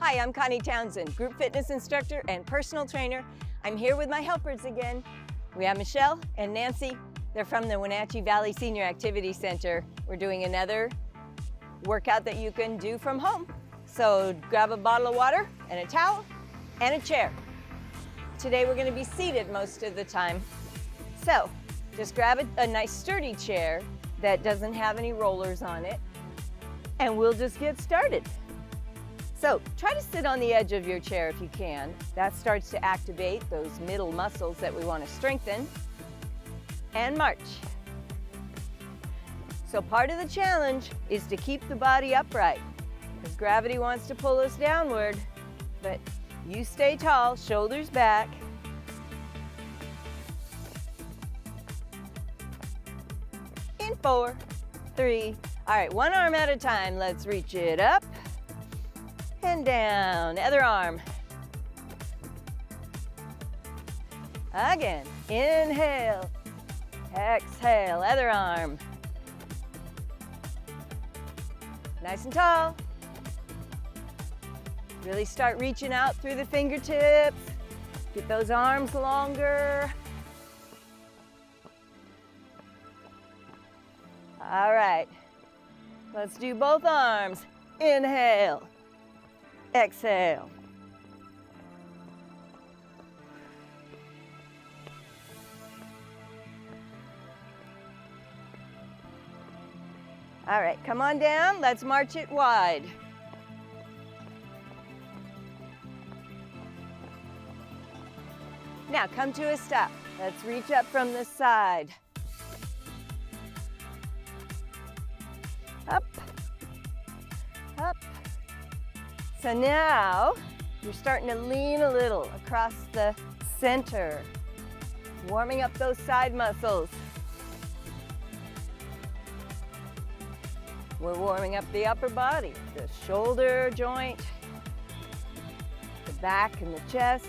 Hi, I'm Connie Townsend, group fitness instructor and personal trainer. I'm here with my helpers again. We have Michelle and Nancy. They're from the Wenatchee Valley Senior Activity Center. We're doing another workout that you can do from home. So grab a bottle of water and a towel and a chair. Today we're going to be seated most of the time. So just grab a nice sturdy chair that doesn't have any rollers on it, and we'll just get started. So try to sit on the edge of your chair if you can. That starts to activate those middle muscles that we want to strengthen. And march. So part of the challenge is to keep the body upright, because gravity wants to pull us downward, but you stay tall, shoulders back. In 4, 3, all right, one arm at a time. Let's reach it up and down, other arm. Again, inhale, exhale, other arm. Nice and tall. Really start reaching out through the fingertips. Get those arms longer. All right, let's do both arms. Inhale, exhale. All right, come on down. Let's march it wide. Now come to a stop. Let's reach up from the side. Up, up. So now you're starting to lean a little across the center, warming up those side muscles. We're warming up the upper body, the shoulder joint, the back and the chest.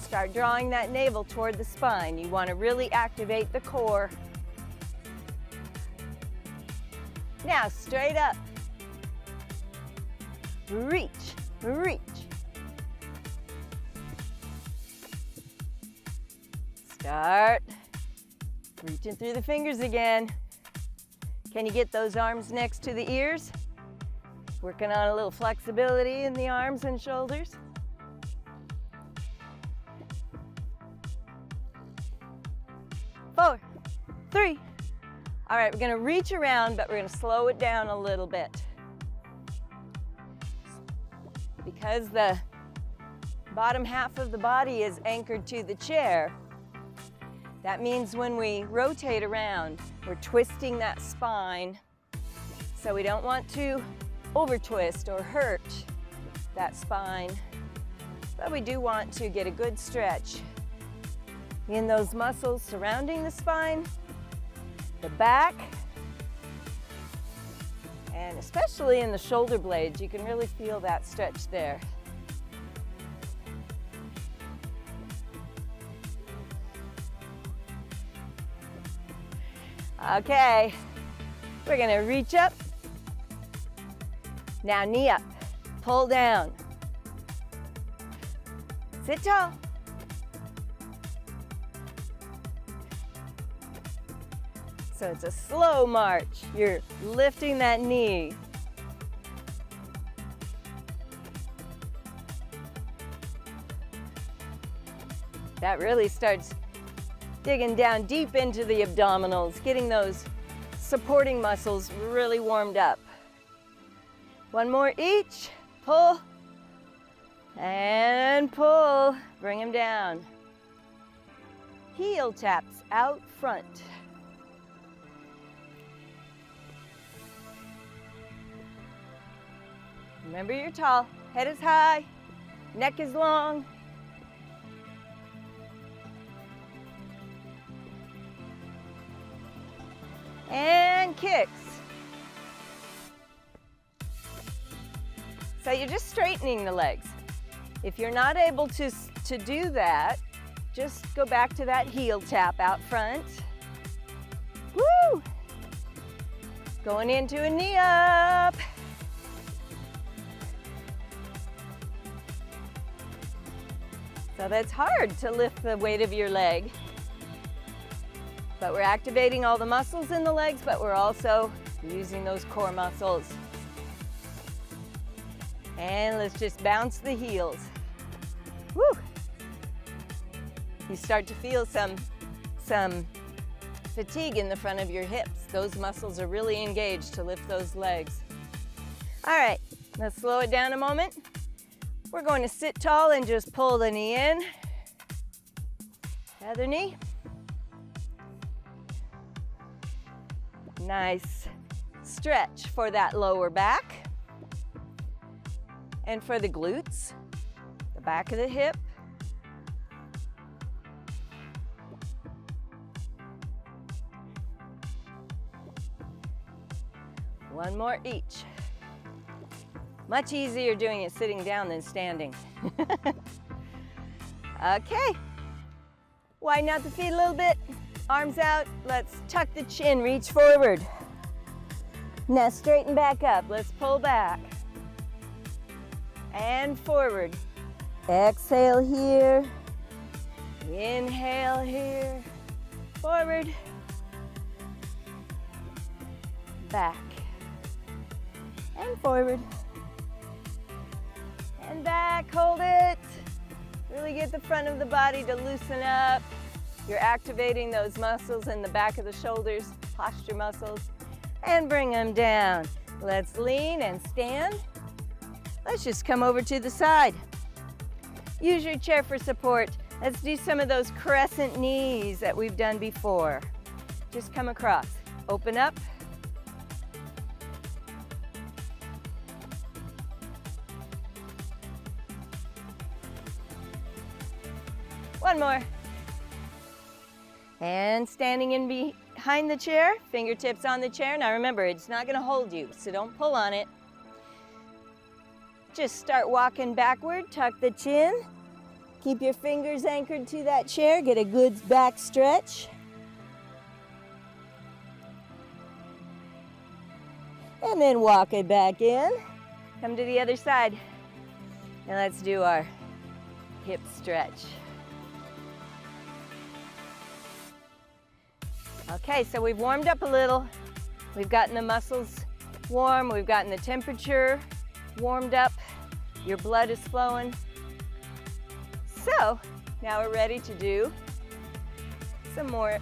Start drawing that navel toward the spine. You want to really activate the core. Now, straight up. Reach, reach. Start reaching through the fingers again. Can you get those arms next to the ears? Working on a little flexibility in the arms and shoulders. Four, 3. All right, we're gonna reach around, but we're gonna slow it down a little bit. Because the bottom half of the body is anchored to the chair, that means when we rotate around, we're twisting that spine. So we don't want to over twist or hurt that spine, but we do want to get a good stretch in those muscles surrounding the spine, the back, and especially in the shoulder blades. You can really feel that stretch there. Okay, we're gonna reach up. Now knee up, pull down. Sit tall. So it's a slow march. You're lifting that knee. That really starts digging down deep into the abdominals, getting those supporting muscles really warmed up. One more each. Pull and pull. Bring them down. Heel taps out front. Remember, you're tall. Head is high. Neck is long. And kicks. So you're just straightening the legs. If you're not able to do that, just go back to that heel tap out front. Woo! Going into a knee up. So that's hard to lift the weight of your leg. But we're activating all the muscles in the legs, but we're also using those core muscles. And let's just bounce the heels. Woo! You start to feel some fatigue in the front of your hips. Those muscles are really engaged to lift those legs. All right, let's slow it down a moment. We're going to sit tall and just pull the knee in. Other knee. Nice stretch for that lower back and for the glutes, the back of the hip. One more each. Much easier doing it sitting down than standing. Okay, widen out the feet a little bit, arms out. Let's tuck the chin, reach forward. Now straighten back up. Let's pull back and forward. Exhale here, inhale here, forward, back, and forward, and back. Hold it. Really get the front of the body to loosen up. You're activating those muscles in the back of the shoulders, posture muscles, and bring them down. Let's lean and stand. Let's just come over to the side. Use your chair for support. Let's do some of those crescent knees that we've done before. Just come across, open up. One more. And standing in behind the chair, fingertips on the chair. Now remember, it's not gonna hold you, so don't pull on it. Just start walking backward, tuck the chin. Keep your fingers anchored to that chair, get a good back stretch. And then walk it back in. Come to the other side. And let's do our hip stretch. Okay, so we've warmed up a little. We've gotten the muscles warm. We've gotten the temperature warmed up. Your blood is flowing. So now we're ready to do some more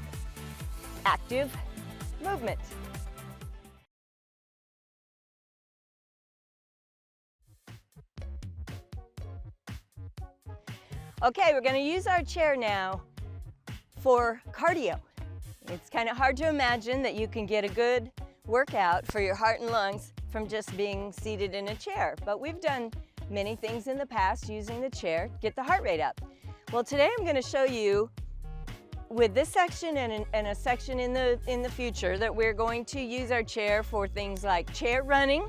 active movement. Okay, we're going to use our chair now for cardio. It's kind of hard to imagine that you can get a good workout for your heart and lungs from just being seated in a chair, but we've done many things in the past using the chair to get the heart rate up. Well, today I'm going to show you with this section and a section in the future that we're going to use our chair for things like chair running,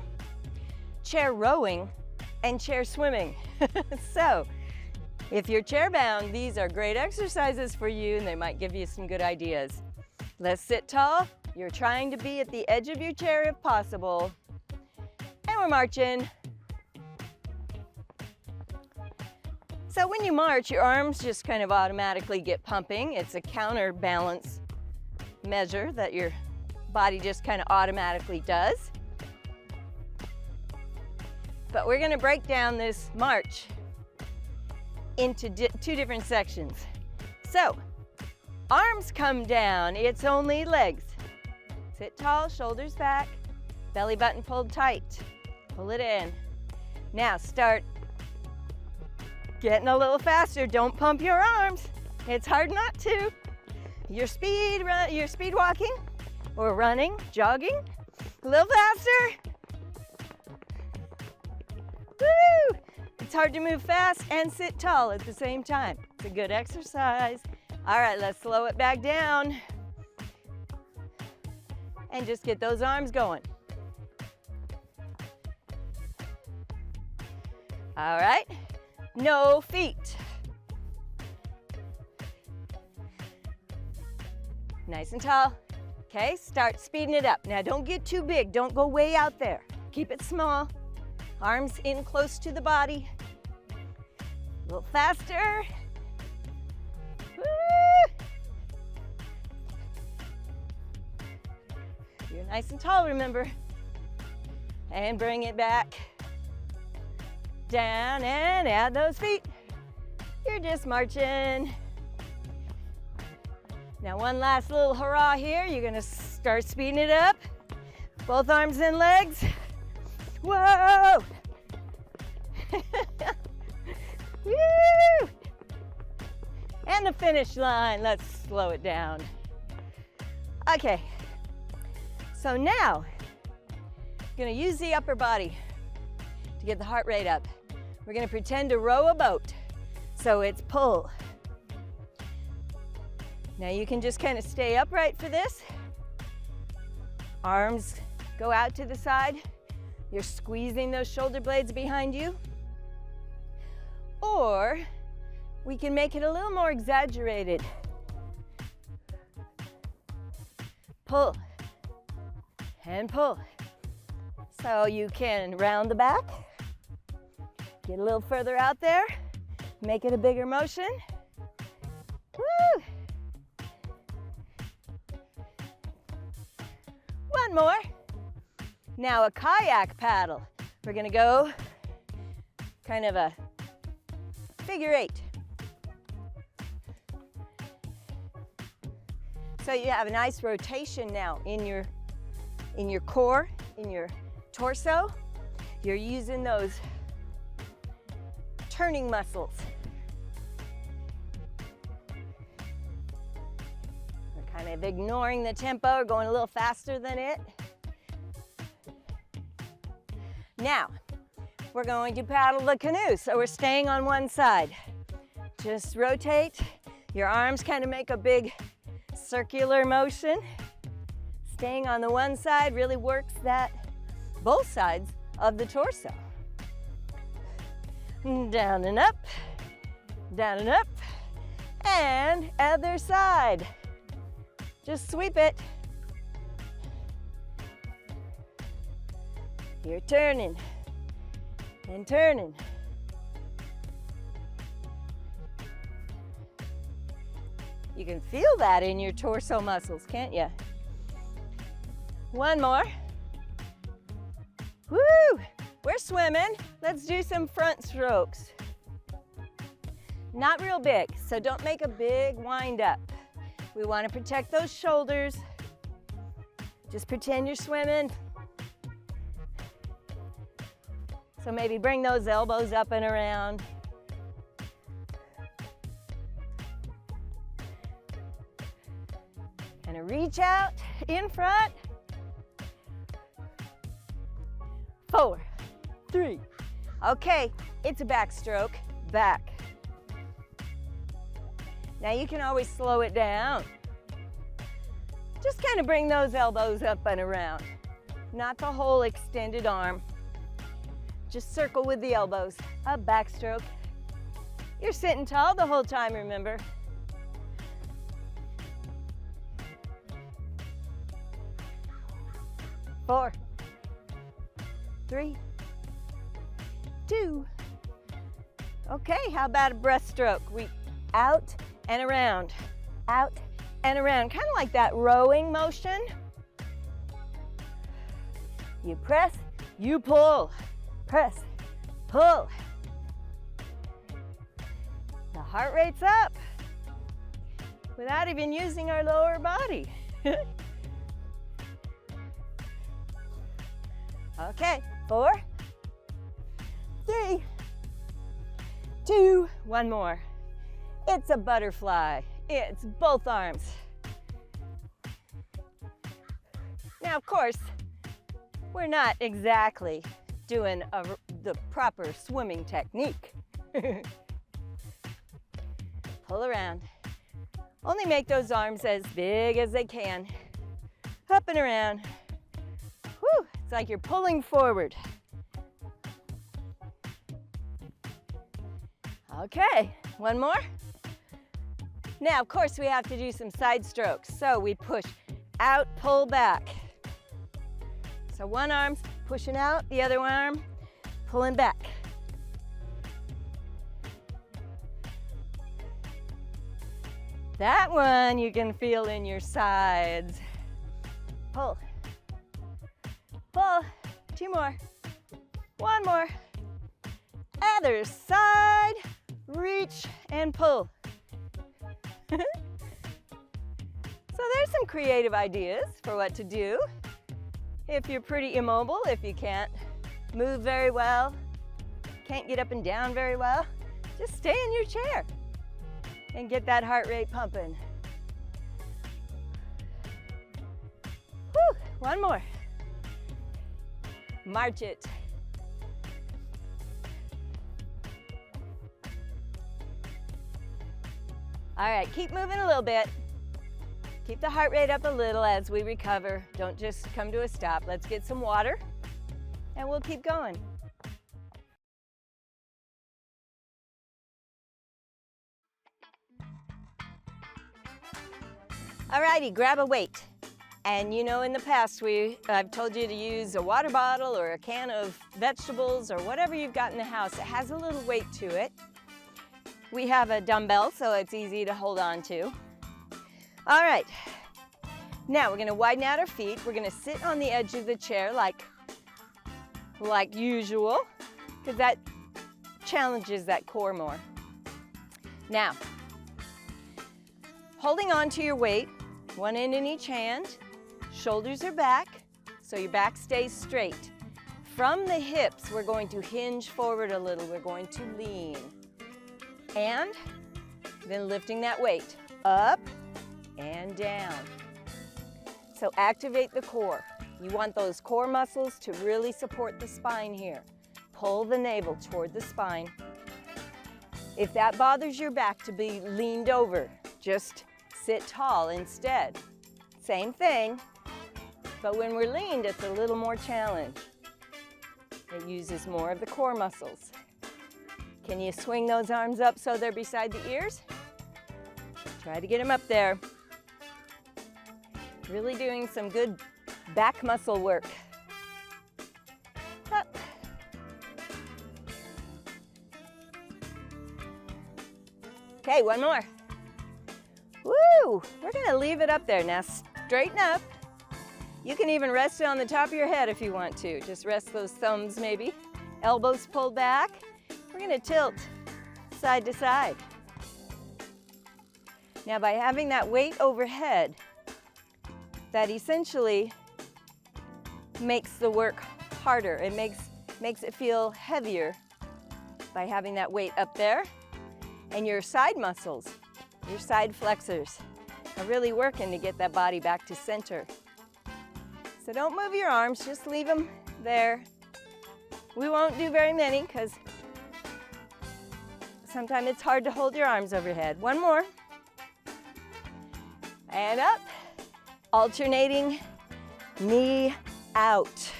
chair rowing, and chair swimming. So if you're chair bound, these are great exercises for you and they might give you some good ideas. Let's sit tall. You're trying to be at the edge of your chair if possible. And we're marching. So when you march, your arms just kind of automatically get pumping. It's a counterbalance measure that your body just kind of automatically does. But we're going to break down this march into two different sections. So, arms come down, it's only legs. Sit tall, shoulders back, belly button pulled tight. Pull it in. Now start getting a little faster. Don't pump your arms. It's hard not to. You're speed walking or running, jogging. A little faster. Woo! It's hard to move fast and sit tall at the same time. It's a good exercise. All right, let's slow it back down. And just get those arms going. All right, no feet. Nice and tall. Okay, start speeding it up. Now don't get too big, don't go way out there. Keep it small, arms in close to the body. A little faster. Woo! You're nice and tall, remember. And bring it back. Down and add those feet. You're just marching. Now one last little hurrah here. You're gonna start speeding it up. Both arms and legs. Whoa! Woo! And the finish line. Let's slow it down. Okay. So now, you're gonna use the upper body to get the heart rate up. We're gonna pretend to row a boat. So it's pull. Now you can just kind of stay upright for this. Arms go out to the side. You're squeezing those shoulder blades behind you. Or we can make it a little more exaggerated. Pull and pull. So you can round the back, get a little further out there, make it a bigger motion. Woo! One more. Now a kayak paddle. We're gonna go kind of a figure 8. So you have a nice rotation now in your core, in your torso. You're using those turning muscles. We're kind of ignoring the tempo, or going a little faster than it. Now, we're going to paddle the canoe, so we're staying on one side. Just rotate. Your arms kind of make a big circular motion. Staying on the one side really works both sides of the torso. Down and up, down and up, and other side. Just sweep it. You're turning and turning. You can feel that in your torso muscles, can't you? One more. Woo! We're swimming. Let's do some front strokes. Not real big, so don't make a big wind up. We want to protect those shoulders. Just pretend you're swimming. So maybe bring those elbows up and around. Kind of reach out in front. 4, 3. Okay, it's a backstroke, back. Now you can always slow it down. Just kind of bring those elbows up and around. Not the whole extended arm. Just circle with the elbows, a backstroke. You're sitting tall the whole time, remember? Four, 3, 2. Okay, how about a breaststroke? We out and around, out and around, kind of like that rowing motion. You press, you pull, press, pull. The heart rate's up without even using our lower body. Okay, 4, 3, 2, one more. It's a butterfly. It's both arms. Now, of course, we're not exactly doing the proper swimming technique. Pull around. Only make those arms as big as they can. Up and around. Whew, it's like you're pulling forward. Okay, one more. Now, of course, we have to do some side strokes. So we push out, pull back. So one arm's pushing out, the other arm pulling back. That one you can feel in your sides. Pull, pull, 2 more, 1 more. Other side, reach and pull. So there's some creative ideas for what to do. If you're pretty immobile, if you can't move very well, can't get up and down very well, just stay in your chair and get that heart rate pumping. Whew, 1 more. March it. All right, keep moving a little bit. Keep the heart rate up a little as we recover. Don't just come to a stop. Let's get some water and we'll keep going. All righty, grab a weight. And you know, in the past, I've told you to use a water bottle or a can of vegetables or whatever you've got in the house. It has a little weight to it. We have a dumbbell, so it's easy to hold on to. All right, now we're gonna widen out our feet. We're gonna sit on the edge of the chair like usual, because that challenges that core more. Now, holding on to your weight, one end in each hand, shoulders are back, so your back stays straight. From the hips, we're going to hinge forward a little. We're going to lean. And then lifting that weight up and down. So activate the core. You want those core muscles to really support the spine here. Pull the navel toward the spine. If that bothers your back to be leaned over, just sit tall instead. Same thing, but when we're leaned, it's a little more challenge. It uses more of the core muscles. Can you swing those arms up so they're beside the ears? Try to get them up there. Really doing some good back muscle work. Up. Okay, 1 more. Woo! We're gonna leave it up there. Now straighten up. You can even rest it on the top of your head if you want to. Just rest those thumbs maybe. Elbows pulled back. We're gonna tilt side to side. Now by having that weight overhead, that essentially makes the work harder. It makes it feel heavier by having that weight up there. And your side muscles, your side flexors, are really working to get that body back to center. So don't move your arms, just leave them there. We won't do very many because sometimes it's hard to hold your arms overhead. 1 more. And up. Alternating knee out.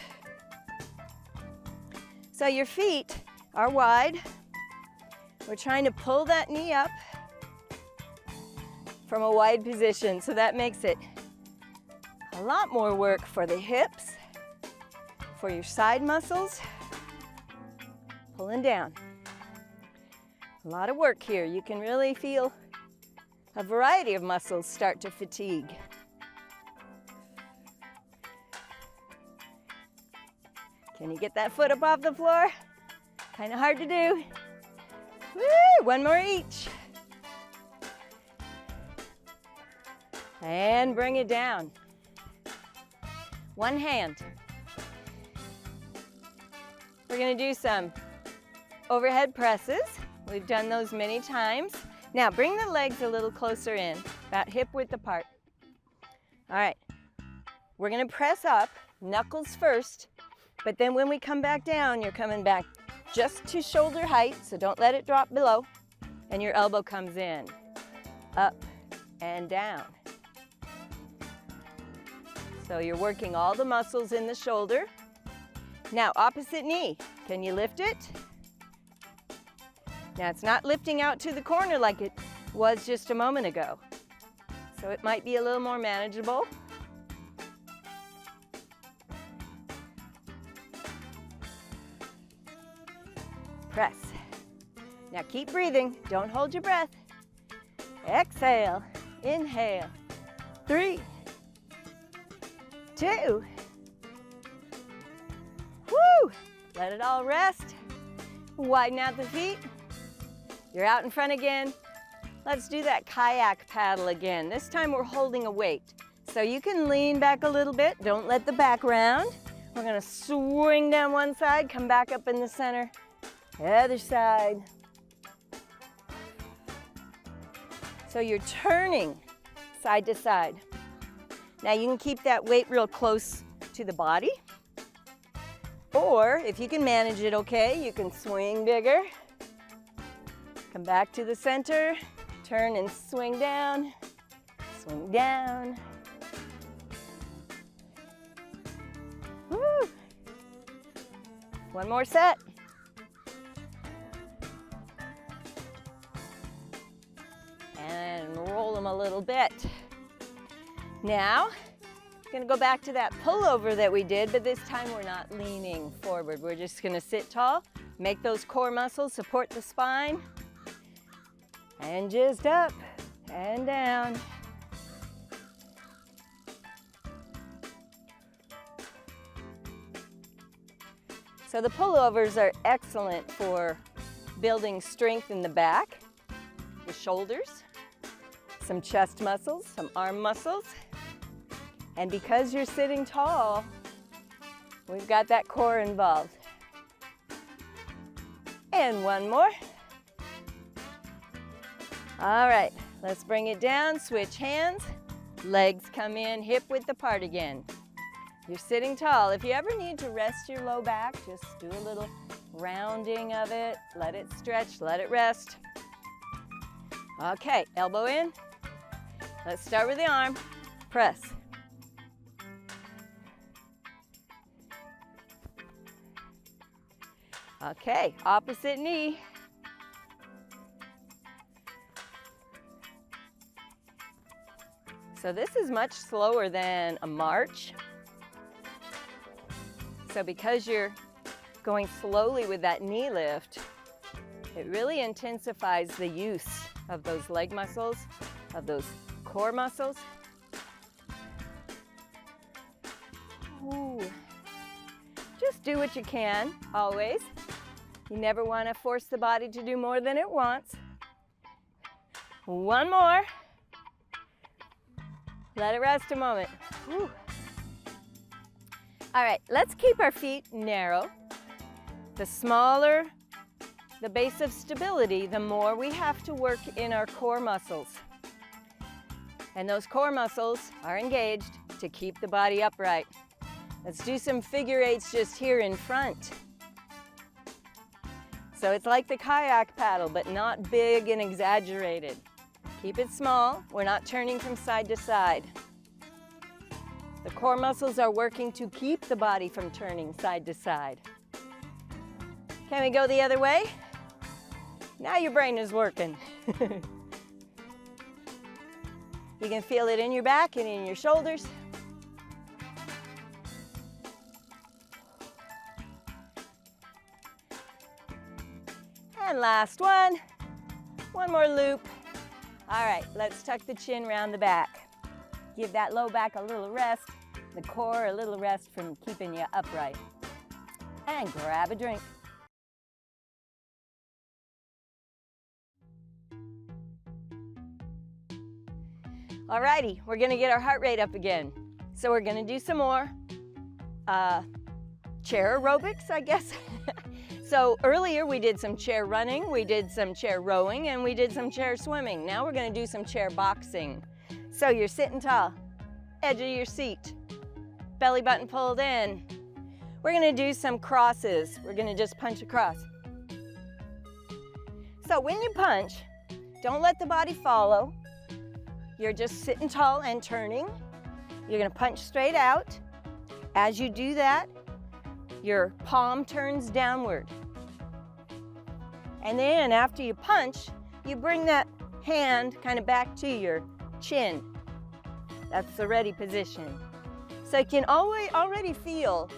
So your feet are wide. We're trying to pull that knee up from a wide position, so that makes it a lot more work for the hips, for your side muscles, pulling down. A lot of work here. You can really feel a variety of muscles start to fatigue. Can you get that foot up off the floor? Kind of hard to do. Woo! 1 more each. And bring it down. 1 hand. We're going to do some overhead presses. We've done those many times. Now bring the legs a little closer in, about hip width apart. All right, we're going to press up, knuckles first, but then when we come back down, you're coming back just to shoulder height, so don't let it drop below, and your elbow comes in, up and down. So you're working all the muscles in the shoulder. Now, opposite knee, can you lift it? Now, it's not lifting out to the corner like it was just a moment ago, so it might be a little more manageable. Now keep breathing, don't hold your breath. Exhale, inhale. 3, 2. Woo! Let it all rest. Widen out the feet. You're out in front again. Let's do that kayak paddle again. This time we're holding a weight. So you can lean back a little bit. Don't let the back round. We're gonna swing down one side, come back up in the center. Other side. So you're turning side to side. Now you can keep that weight real close to the body. Or if you can manage it okay, you can swing bigger. Come back to the center, turn and swing down, swing down. Woo! One more set. And roll them a little bit. Now, gonna go back to that pullover that we did, but this time we're not leaning forward. We're just gonna sit tall, make those core muscles support the spine, and just up and down. So the pullovers are excellent for building strength in the back, the shoulders, some chest muscles, some arm muscles. And because you're sitting tall, we've got that core involved. And one more. All right, let's bring it down, switch hands. Legs come in, hip width apart again. You're sitting tall. If you ever need to rest your low back, just do a little rounding of it. Let it stretch, let it rest. Okay, elbow in. Let's start with the arm. Press. Okay, opposite knee. So this is much slower than a march. So because you're going slowly with that knee lift, it really intensifies the use of those leg muscles, of those core muscles. Ooh. Just do what you can, always. You never want to force the body to do more than it wants. One more. Let it rest a moment. Whew. All right, let's keep our feet narrow. The smaller the base of stability, the more we have to work in our core muscles. And those core muscles are engaged to keep the body upright. Let's do some figure eights just here in front. So it's like the kayak paddle, but not big and exaggerated. Keep it small. We're not turning from side to side. The core muscles are working to keep the body from turning side to side. Can we go the other way? Now your brain is working. You can feel it in your back and in your shoulders. And last one. One more loop. All right, let's tuck the chin round the back. Give that low back a little rest, the core a little rest from keeping you upright. And grab a drink. All righty, we're gonna get our heart rate up again. So we're gonna do some more chair aerobics, I guess. So earlier we did some chair running, we did some chair rowing, and we did some chair swimming. Now we're gonna do some chair boxing. So you're sitting tall, edge of your seat, belly button pulled in. We're gonna do some crosses. We're gonna just punch across. So when you punch, don't let the body follow. You're just sitting tall and turning. You're gonna punch straight out. As you do that, your palm turns downward. And then after you punch, you bring that hand kind of back to your chin. That's the ready position. So you can already feel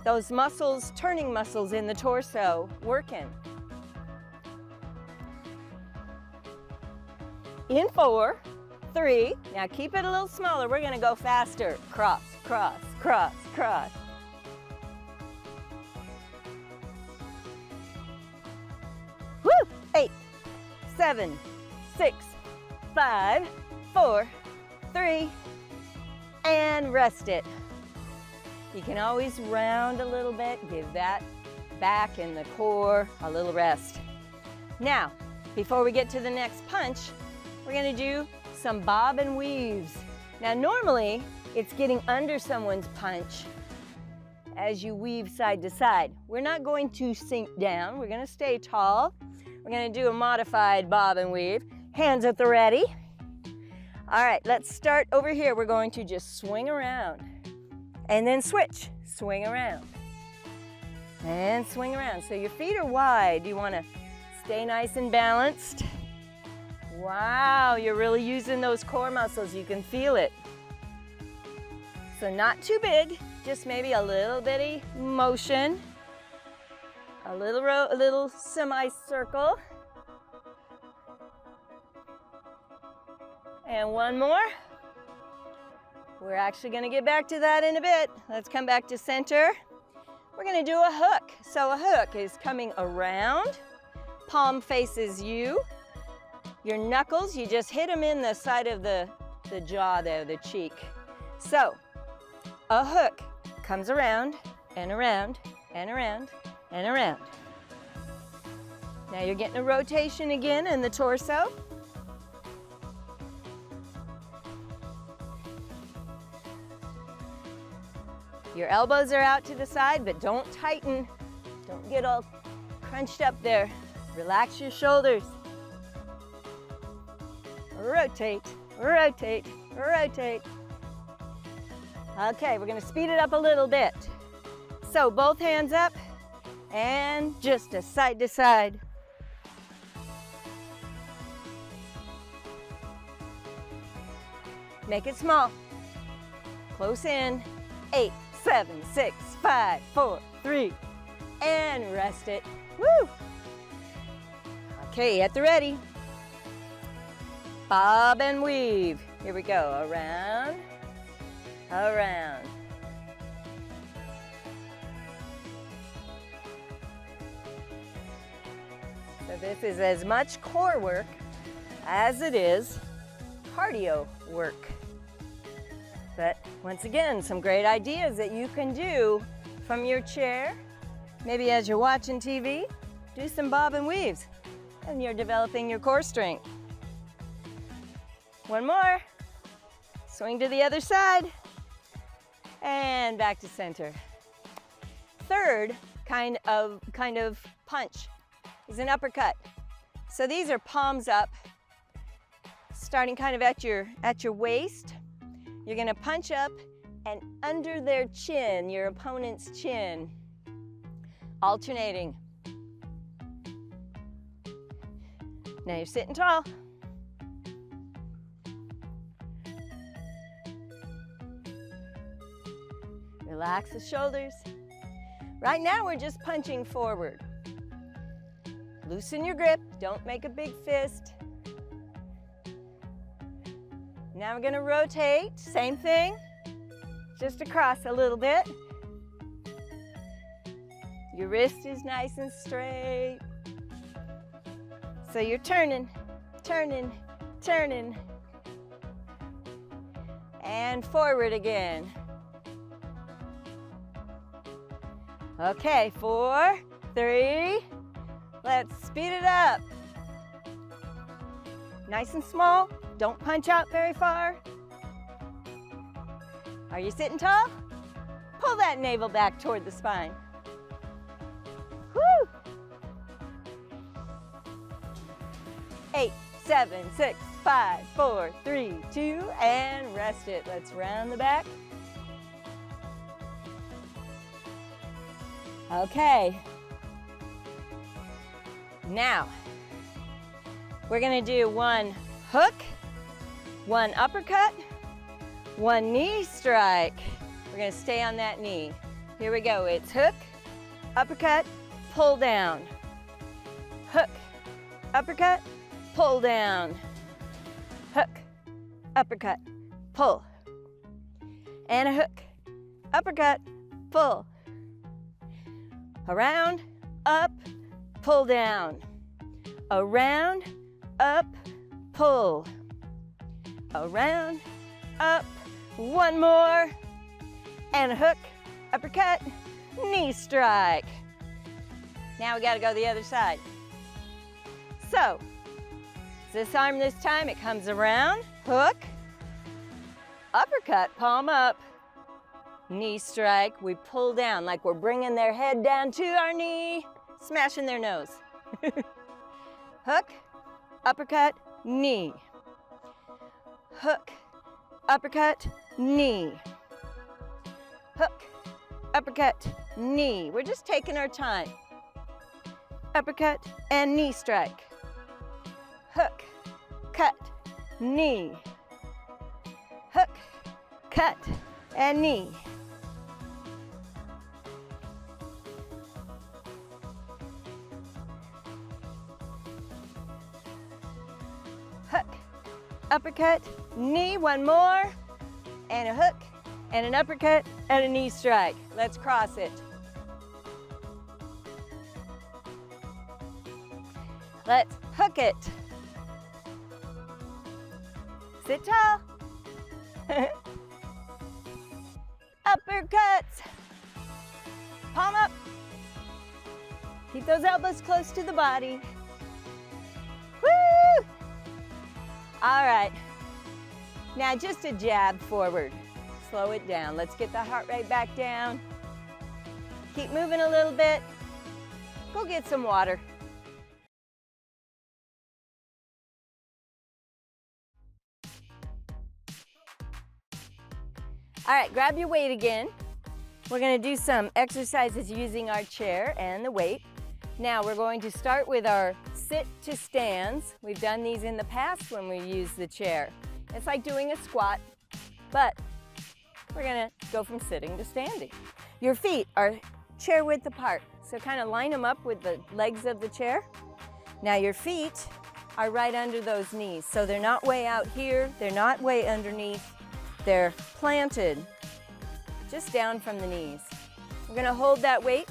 those muscles, turning muscles in the torso working. in 4, 3. Now keep it a little smaller. We're gonna go faster. Cross, cross, cross, cross. Woo! 8, 7, 6, 5, 4, 3, and rest it. You can always round a little bit, give that back and the core a little rest. Now, before we get to the next punch, we're gonna do some bob and weaves. Now, normally, it's getting under someone's punch as you weave side to side. We're not going to sink down. We're gonna stay tall. We're gonna do a modified bob and weave. Hands at the ready. All right, let's start over here. We're going to just swing around and then switch. Swing around and swing around. So your feet are wide. You wanna stay nice and balanced. Wow, you're really using those core muscles. You can feel it. So not too big, just maybe a little bitty motion. A little semicircle. And one more. We're actually gonna get back to that in a bit. Let's come back to center. We're gonna do a hook. So a hook is coming around, palm faces you. Your knuckles, you just hit them in the side of the jaw there, the cheek. So a hook comes around and around and around and around. Now you're getting a rotation again in the torso. Your elbows are out to the side, but don't tighten. Don't get all crunched up there. Relax your shoulders. Rotate, rotate, rotate. Okay, we're gonna speed it up a little bit. So both hands up and just a side to side. Make it small. Close in. 8, 7, 6, 5, 4, 3, and rest it. Woo! Okay, at the ready. Bob and weave. Here we go. Around, around. So this is as much core work as it is cardio work. But once again, some great ideas that you can do from your chair. Maybe as you're watching TV, do some bob and weaves, and you're developing your core strength. One more. Swing to the other side, and back to center. Third kind of punch is an uppercut. So these are palms up, starting kind of at your waist. You're gonna punch up and under their chin, your opponent's chin, alternating. Now you're sitting tall. Relax the shoulders. Right now we're just punching forward. Loosen your grip, don't make a big fist. Now we're gonna rotate, same thing, just across a little bit. Your wrist is nice and straight. So you're turning, turning, turning, and forward again. Okay, 4, 3, let's speed it up. Nice and small, don't punch out very far. Are you sitting tall? Pull that navel back toward the spine. Woo! 8, 7, 6, 5, 4, 3, 2, and rest it. Let's round the back. Okay. Now, we're gonna do one hook, one uppercut, one knee strike. We're gonna stay on that knee. Here we go, it's hook, uppercut, pull down. Hook, uppercut, pull down. uppercut, pull. And a hook, uppercut, pull. Around, up, pull down. Around, up, pull. Around, up, one more. And a hook, uppercut, knee strike. Now we gotta go the other side. So, this arm this time, it comes around, hook, uppercut, palm up, knee strike. We pull down like we're bringing their head down to our knee, smashing their nose. Hook, uppercut, knee. Hook, uppercut, knee. Hook, uppercut, knee. We're just taking our time. Uppercut and knee strike. Hook, cut, knee. Hook, cut, and knee. Hook, uppercut, knee, one more, and a hook, and an uppercut, and a knee strike. Let's cross it. Let's hook it. Sit tall. Uppercuts. Palm up. Keep those elbows close to the body. Woo! All right. Now just a jab forward. Slow it down. Let's get the heart rate back down. Keep moving a little bit. Go get some water. All right, grab your weight again. We're gonna do some exercises using our chair and the weight. Now we're going to start with our sit to stands. We've done these in the past when we used the chair. It's like doing a squat, but we're gonna go from sitting to standing. Your feet are chair width apart, so kind of line them up with the legs of the chair. Now your feet are right under those knees, so they're not way out here, they're not way underneath. They're planted just down from the knees. We're gonna hold that weight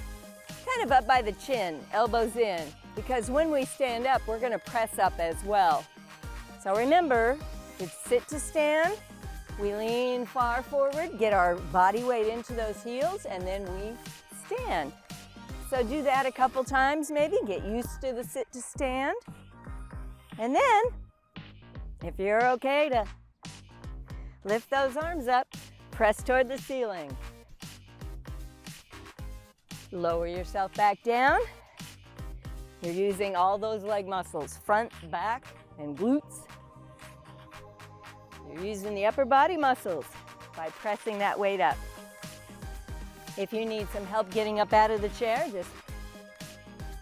kind of up by the chin, elbows in, because when we stand up, we're gonna press up as well. So remember, it's sit to stand, we lean far forward, get our body weight into those heels, and then we stand. So do that a couple times maybe, get used to the sit to stand. And then, if you're okay to lift those arms up, press toward the ceiling. Lower yourself back down. You're using all those leg muscles, front, back, and glutes. You're using the upper body muscles by pressing that weight up. If you need some help getting up out of the chair, just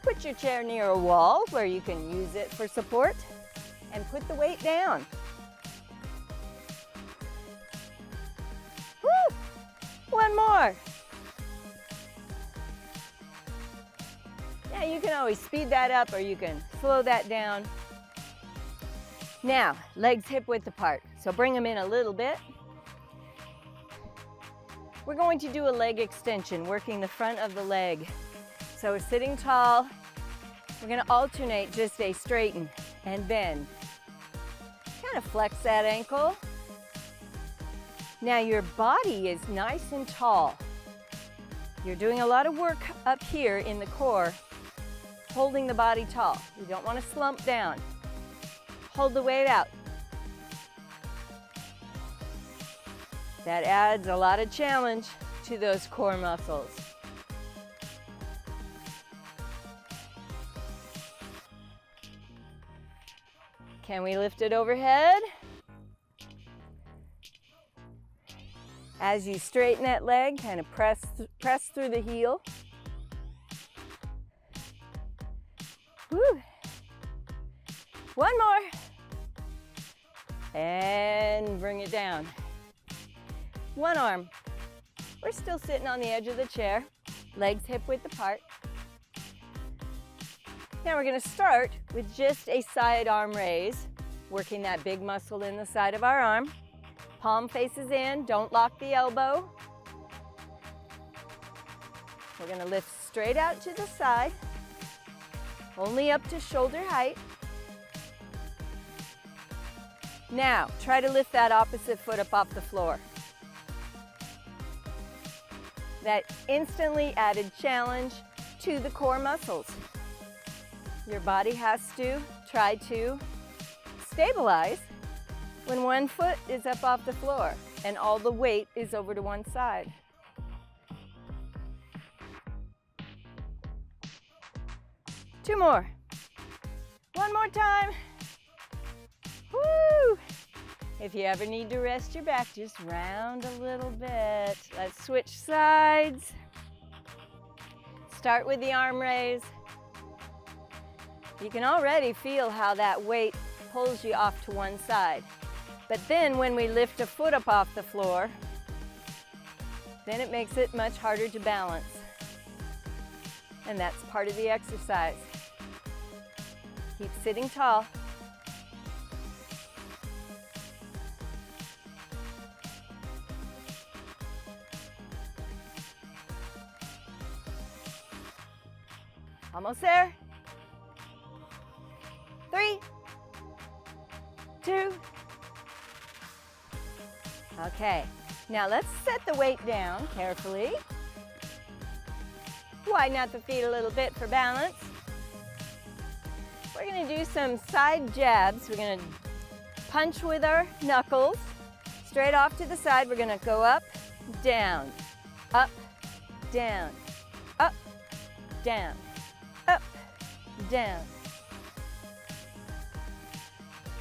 put your chair near a wall where you can use it for support and put the weight down. One more. Now you can always speed that up or you can slow that down. Now, legs hip width apart. So bring them in a little bit. We're going to do a leg extension, working the front of the leg. So we're sitting tall. We're going to alternate just a straighten and bend. Kind of flex that ankle. Now your body is nice and tall. You're doing a lot of work up here in the core, holding the body tall. You don't want to slump down. Hold the weight out. That adds a lot of challenge to those core muscles. Can we lift it overhead? As you straighten that leg, kind of press through the heel. Woo. One more. And bring it down. One arm. We're still sitting on the edge of the chair, legs hip width apart. Now we're going to start with just a side arm raise. working that big muscle in the side of our arm. Palm faces in, don't lock the elbow. We're going to lift straight out to the side, only up to shoulder height. Now, try to lift that opposite foot up off the floor. That instantly added challenge to the core muscles. Your body has to try to stabilize when one foot is up off the floor and all the weight is over to one side. Two more. One more time. Woo! If you ever need to rest your back, just round a little bit. Let's switch sides. Start with the arm raise. You can already feel how that weight pulls you off to one side. But then when we lift a foot up off the floor, then it makes it much harder to balance. And that's part of the exercise. Keep sitting tall. Almost there. 3, 2. Okay, now let's set the weight down carefully. Widen out the feet a little bit for balance. We're going to do some side jabs. We're going to punch with our knuckles. Straight off to the side, we're going to go up, down, up, down, up, down, up, down.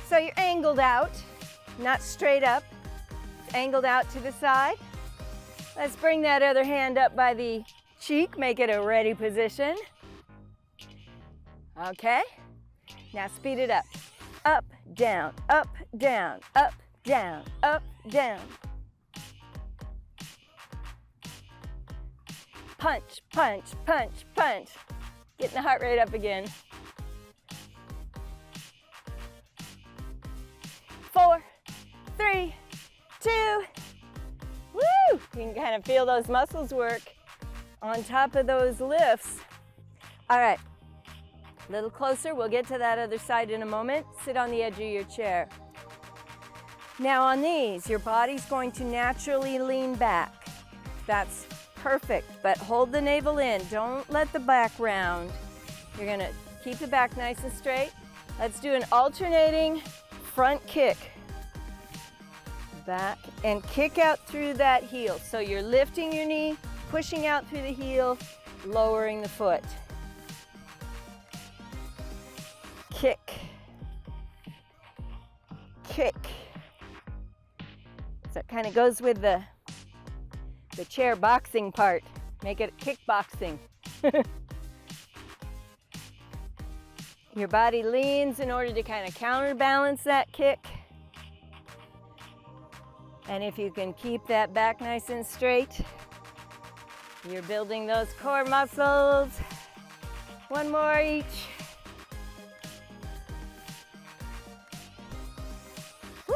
So you're angled out, not straight up, angled out to the side. Let's bring that other hand up by the cheek, make it a ready position. Okay, now speed it up. Up, down, up, down, up, down, up, down. Punch, punch, punch, punch. Getting the heart rate up again. 4, 3, 2. Woo! You can kind of feel those muscles work on top of those lifts. All right, a little closer. We'll get to that other side in a moment. Sit on the edge of your chair. Now on these, your body's going to naturally lean back. That's perfect, but hold the navel in. Don't let the back round. You're gonna keep the back nice and straight. Let's do an alternating front kick. Back and kick out through that heel. So you're lifting your knee, pushing out through the heel, lowering the foot. Kick. Kick. So it kind of goes with the chair boxing part. Make it kickboxing. Your body leans in order to kind of counterbalance that kick. And if you can keep that back nice and straight, you're building those core muscles. One more each. Woo!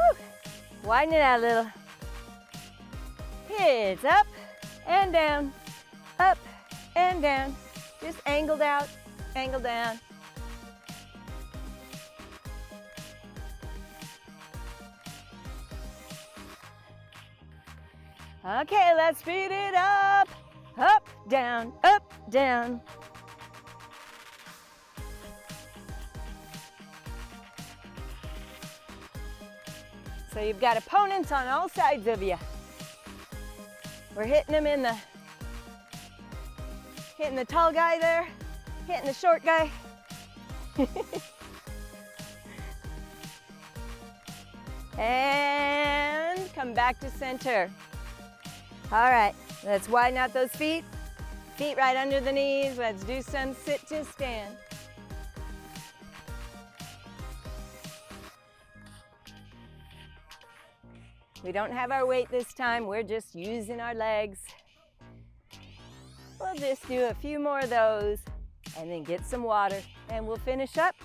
Widen it out a little. It's up and down, up and down. Just angled out, angled down. Okay, let's speed it up. Up, down, up, down. So you've got opponents on all sides of you. We're hitting them in hitting the tall guy there, hitting the short guy. And come back to center. All right, let's widen out those feet. Feet right under the knees. Let's do some sit to stand. We don't have our weight this time. We're just using our legs. We'll just do a few more of those and then get some water and we'll finish up.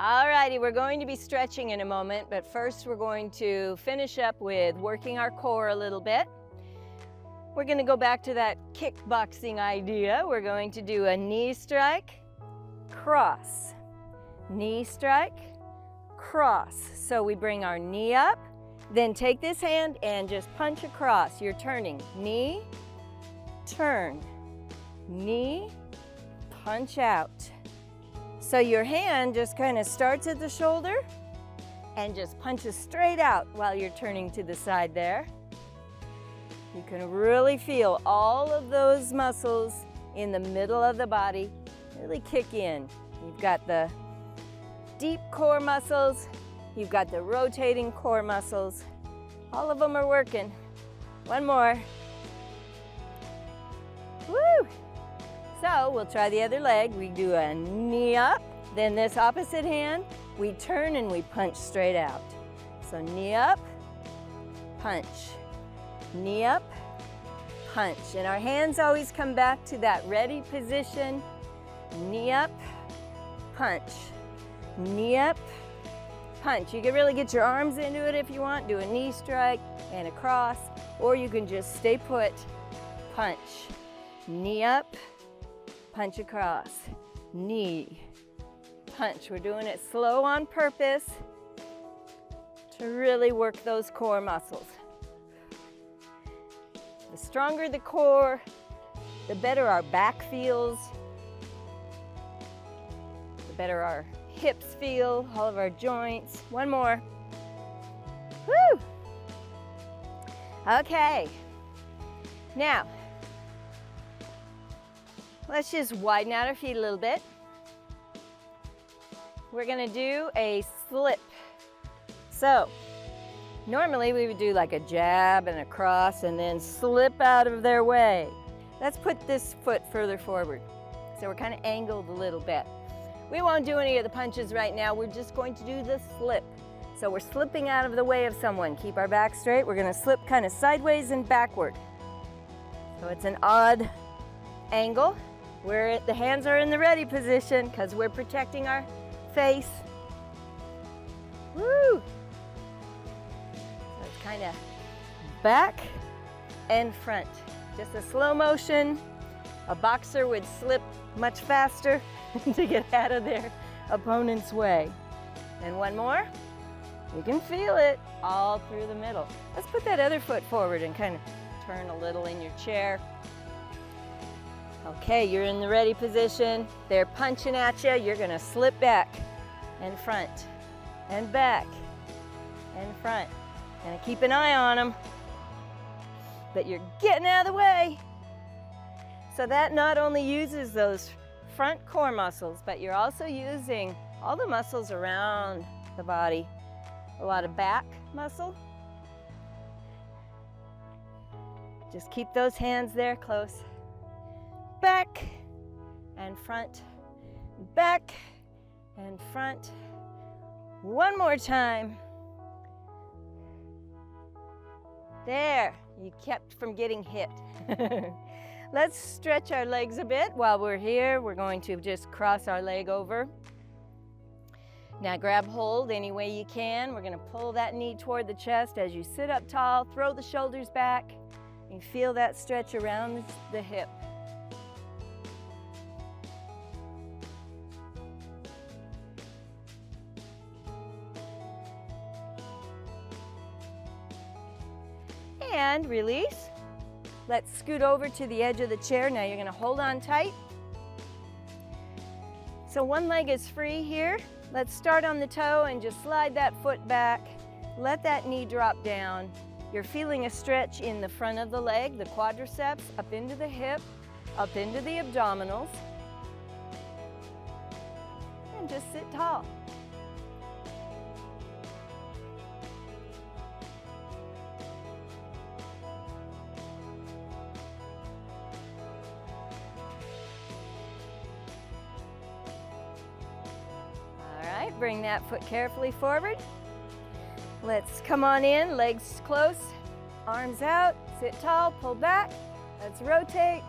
All righty, we're going to be stretching in a moment, but first we're going to finish up with working our core a little bit. We're going to go back to that kickboxing idea. We're going to do a knee strike, cross, knee strike, cross. So we bring our knee up, then take this hand and just punch across. You're turning, knee, turn, knee, punch out. So your hand just kind of starts at the shoulder and just punches straight out while you're turning to the side there. You can really feel all of those muscles in the middle of the body really kick in. You've got the deep core muscles, you've got the rotating core muscles. All of them are working. One more. Woo! So we'll try the other leg. We do a knee up, then this opposite hand, we turn and we punch straight out. So knee up, punch. Knee up, punch. And our hands always come back to that ready position. Knee up, punch. Knee up, punch. You can really get your arms into it if you want. Do a knee strike and a cross, or you can just stay put, punch. Knee up, punch across. Knee, punch. We're doing it slow on purpose to really work those core muscles. The stronger the core, the better our back feels, the better our hips feel, all of our joints. One more. Woo! Okay. Now, let's just widen out our feet a little bit. We're gonna do a slip. So, normally we would do like a jab and a cross and then slip out of their way. Let's put this foot further forward. So we're kind of angled a little bit. We won't do any of the punches right now. We're just going to do the slip. So we're slipping out of the way of someone. Keep our back straight. We're gonna slip kind of sideways and backward. So it's an odd angle. The hands are in the ready position because we're protecting our face. Woo! Kind of back and front. Just a slow motion. A boxer would slip much faster to get out of their opponent's way. And one more. You can feel it all through the middle. Let's put that other foot forward and kind of turn a little in your chair. Okay, you're in the ready position. They're punching at you. You're going to slip back and front and back and front. And keep an eye on them, but you're getting out of the way. So that not only uses those front core muscles, but you're also using all the muscles around the body. A lot of back muscle. Just keep those hands there close. Back and front, back and front. One more time. There, you kept from getting hit. Let's stretch our legs a bit while we're here. We're going to just cross our leg over. Now grab hold any way you can. We're going to pull that knee toward the chest as you sit up tall, throw the shoulders back, and feel that stretch around the hip. And release. Let's scoot over to the edge of the chair. Now you're going to hold on tight. So one leg is free here. Let's start on the toe and just slide that foot back. Let that knee drop down. You're feeling a stretch in the front of the leg, the quadriceps, up into the hip, up into the abdominals. And just sit tall. Bring that foot carefully forward. Let's come on in, legs close, arms out, sit tall, pull back. Let's rotate.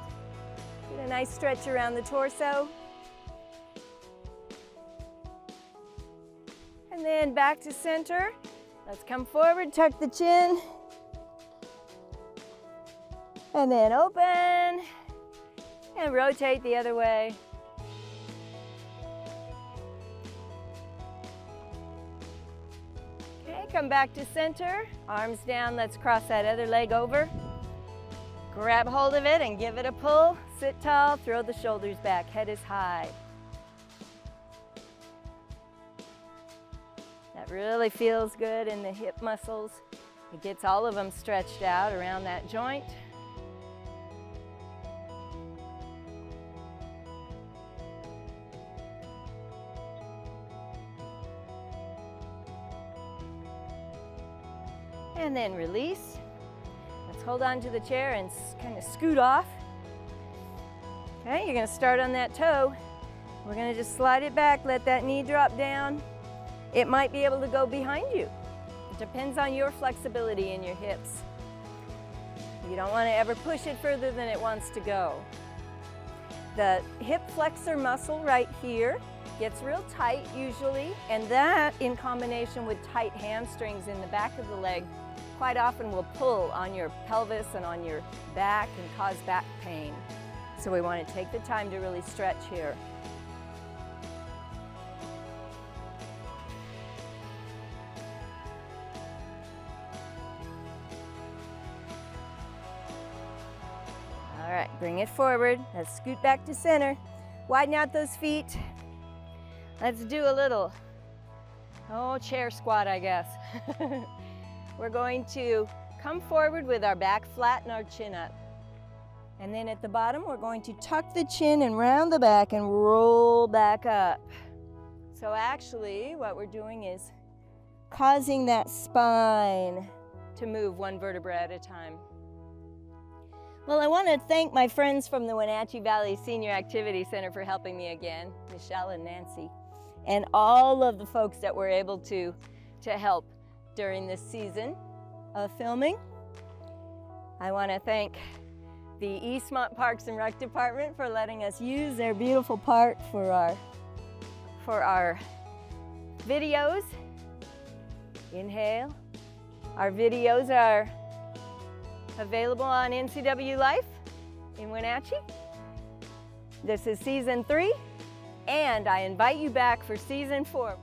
Get a nice stretch around the torso. then back to center. Let's come forward, tuck the chin. And then open and rotate the other way. Okay, come back to center. Arms down, let's cross that other leg over. Grab hold of it and give it a pull. Sit tall, throw the shoulders back, head is high. That really feels good in the hip muscles. It gets all of them stretched out around that joint. And then release. Let's hold on to the chair and kind of scoot off. Okay, you're gonna start on that toe. We're gonna just slide it back, let that knee drop down. It might be able to go behind you. It depends on your flexibility in your hips. You don't wanna ever push it further than it wants to go. The hip flexor muscle right here gets real tight usually, and that in combination with tight hamstrings in the back of the leg quite often will pull on your pelvis and on your back and cause back pain. So we want to take the time to really stretch here. All right, bring it forward. Let's scoot back to center. Widen out those feet. Let's do a little, chair squat, I guess. We're going to come forward with our back flat and our chin up. And then at the bottom, we're going to tuck the chin and round the back and roll back up. So actually, what we're doing is causing that spine to move one vertebra at a time. Well, I want to thank my friends from the Wenatchee Valley Senior Activity Center for helping me again, Michelle and Nancy, and all of the folks that were able to help during this season of filming. I want to thank the Eastmont Parks and Rec Department for letting us use their beautiful park for our videos. Inhale. Our videos are available on NCW Life in Wenatchee. This is season 3, and I invite you back for season 4.